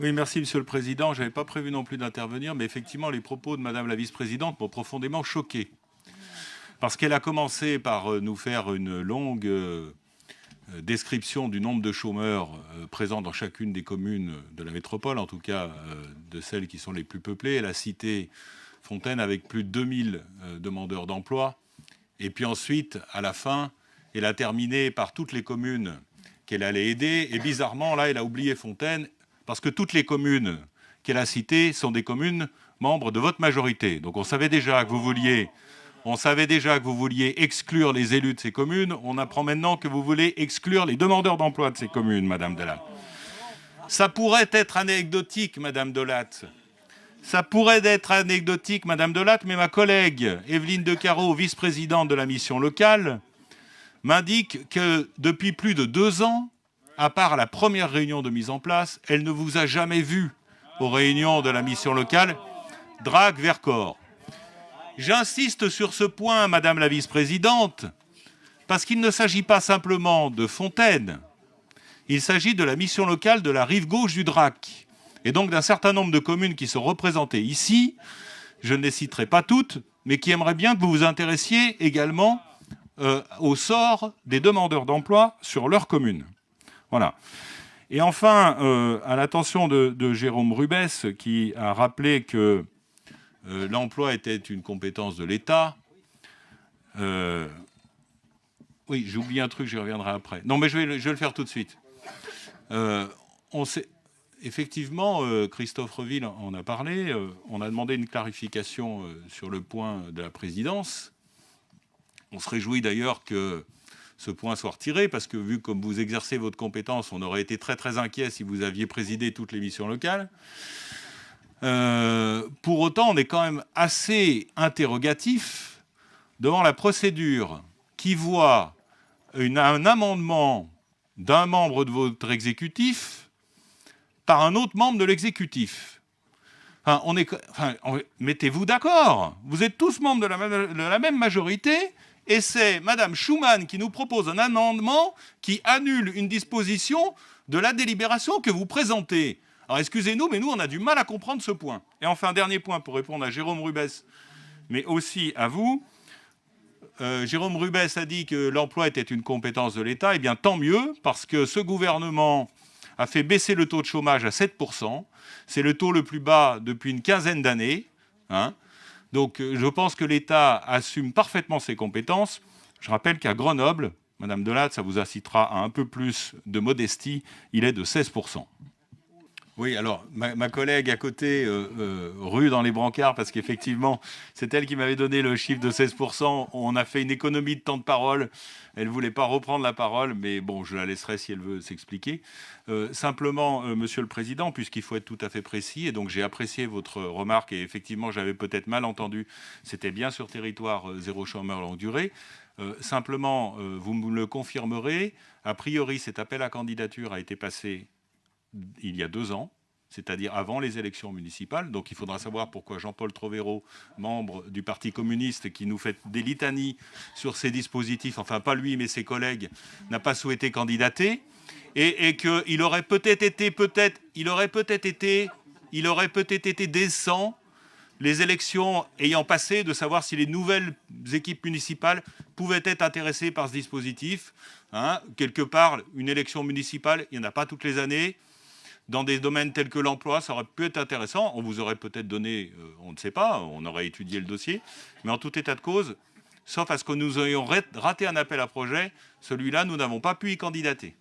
Oui, merci Monsieur le Président. Je n'avais pas prévu non plus d'intervenir, mais effectivement, les propos de Madame la vice-présidente m'ont profondément choqué. Parce qu'elle a commencé par nous faire une longue description du nombre de chômeurs présents dans chacune des communes de la métropole, en tout cas de celles qui sont les plus peuplées. Elle a cité Fontaine avec plus de 2000 demandeurs d'emploi. Et puis ensuite, à la fin, elle a terminé par toutes les communes qu'elle allait aider. Et bizarrement, là, elle a oublié Fontaine, parce que toutes les communes qu'elle a citées sont des communes membres de votre majorité. Donc on savait déjà que vous vouliez exclure les élus de ces communes. On apprend maintenant que vous voulez exclure les demandeurs d'emploi de ces communes, Madame Delatte. Ça pourrait être anecdotique, Madame Delatte. Ça pourrait être anecdotique, Madame Delatte, mais ma collègue Évelyne Decaro, vice-présidente de la mission locale, m'indique que depuis plus de 2 ans, à part la première réunion de mise en place, elle ne vous a jamais vu aux réunions de la mission locale Drac-Vercors. J'insiste sur ce point, Madame la vice-présidente, parce qu'il ne s'agit pas simplement de Fontaine, il s'agit de la mission locale de la rive gauche du Drac, et donc d'un certain nombre de communes qui sont représentées ici, je ne les citerai pas toutes, mais qui aimeraient bien que vous vous intéressiez également au sort des demandeurs d'emploi sur leur commune. Voilà. Et enfin, à l'attention de Jérôme Rubès, qui a rappelé que l'emploi était une compétence de l'État. Oui, j'ai oublié un truc, j'y reviendrai après. Non, mais je vais le faire tout de suite. Effectivement, Christophe Reville en a parlé. On a demandé une clarification sur le point de la présidence. On se réjouit d'ailleurs que ce point soit retiré, parce que vu comme vous exercez votre compétence, on aurait été très très inquiet si vous aviez présidé toutes les missions locales. Pour autant, on est quand même assez interrogatif devant la procédure qui voit un amendement d'un membre de votre exécutif par un autre membre de l'exécutif. Mettez-vous d'accord. Vous êtes tous membres de la même majorité, et c'est Madame Schumann qui nous propose un amendement qui annule une disposition de la délibération que vous présentez. Alors excusez-nous, mais nous, on a du mal à comprendre ce point. Et enfin, dernier point pour répondre à Jérôme Rubès, mais aussi à vous. Jérôme Rubès a dit que l'emploi était une compétence de l'État. Eh bien, tant mieux, parce que ce gouvernement a fait baisser le taux de chômage à 7%. C'est le taux le plus bas depuis une quinzaine d'années. Donc, je pense que l'État assume parfaitement ses compétences. Je rappelle qu'à Grenoble, Madame Delatte, ça vous incitera à un peu plus de modestie, il est de 16%. Oui, alors, ma collègue à côté rue dans les brancards, parce qu'effectivement, c'est elle qui m'avait donné le chiffre de 16%. On a fait une économie de temps de parole. Elle ne voulait pas reprendre la parole, mais bon, je la laisserai si elle veut s'expliquer. Simplement, Monsieur le Président, puisqu'il faut être tout à fait précis, et donc j'ai apprécié votre remarque, et effectivement, j'avais peut-être mal entendu, c'était bien sur territoire zéro chômeur longue durée. Simplement, vous me le confirmerez, a priori, cet appel à candidature a été passé il y a 2 ans, c'est-à-dire avant les élections municipales. Donc il faudra savoir pourquoi Jean-Paul Trovero, membre du Parti communiste, qui nous fait des litanies sur ces dispositifs, enfin pas lui mais ses collègues, n'a pas souhaité candidater, et qu'il aurait peut-être été décent, les élections ayant passé, de savoir si les nouvelles équipes municipales pouvaient être intéressées par ce dispositif. Quelque part, une élection municipale, il n'y en a pas toutes les années. Dans des domaines tels que l'emploi, ça aurait pu être intéressant. On vous aurait peut-être donné, on ne sait pas, on aurait étudié le dossier. Mais en tout état de cause, sauf à ce que nous ayons raté un appel à projet, celui-là, nous n'avons pas pu y candidater.